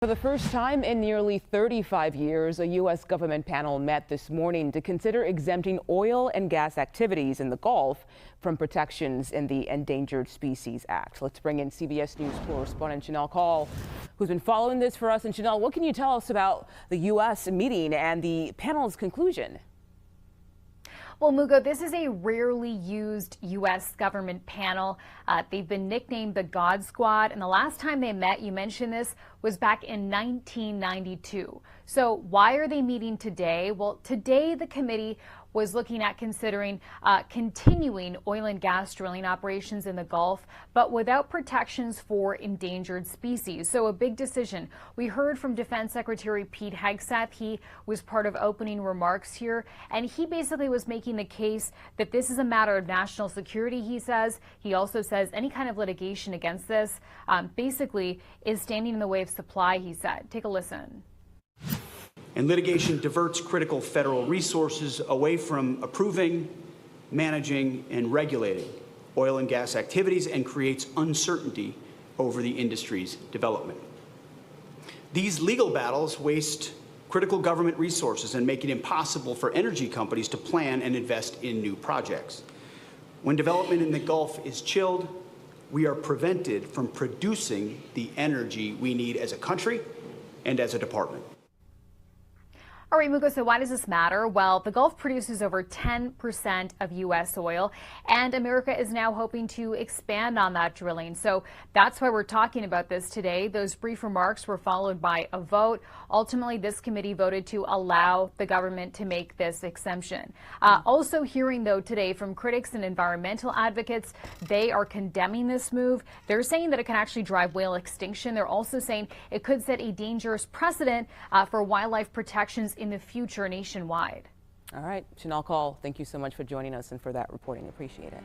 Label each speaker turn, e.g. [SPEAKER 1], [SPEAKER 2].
[SPEAKER 1] For the first time in nearly 35 years, a U.S. government panel met this morning to consider exempting oil and gas activities in the Gulf from protections in the Endangered Species Act. Let's bring in CBS News correspondent Shanelle Kaul, who's been following this for us. And Shanelle, what can you tell us about the U.S. meeting and the panel's conclusion?
[SPEAKER 2] Well, Mugo, this is a rarely used U.S. government panel. They've been nicknamed the God Squad, and the last time they met, you mentioned this, was back in 1992. So why are they meeting today? Well, today the committee was looking at considering continuing oil and gas drilling operations in the Gulf, but without protections for endangered species. So a big decision. We heard from Defense Secretary Pete Hegseth. He was part of opening remarks here, and he basically was making the case that this is a matter of national security, he says. He also says any kind of litigation against this basically is standing in the way of supply, he said. Take a listen.
[SPEAKER 3] And litigation diverts critical federal resources away from approving, managing, and regulating oil and gas activities and creates uncertainty over the industry's development. These legal battles waste critical government resources and make it impossible for energy companies to plan and invest in new projects. When development in the Gulf is chilled, we are prevented from producing the energy we need as a country and as a department.
[SPEAKER 2] All right, Mugo, so why does this matter? Well, the Gulf produces over 10% of U.S. oil, and America is now hoping to expand on that drilling. So that's why we're talking about this today. Those brief remarks were followed by a vote. Ultimately, this committee voted to allow the government to make this exemption. Also hearing, though, today from critics and environmental advocates, they are condemning this move. They're saying that it can actually drive whale extinction. They're also saying it could set a dangerous precedent for wildlife protections in the future nationwide.
[SPEAKER 1] All right, Shanelle Kaul, thank you so much for joining us and for that reporting. Appreciate it.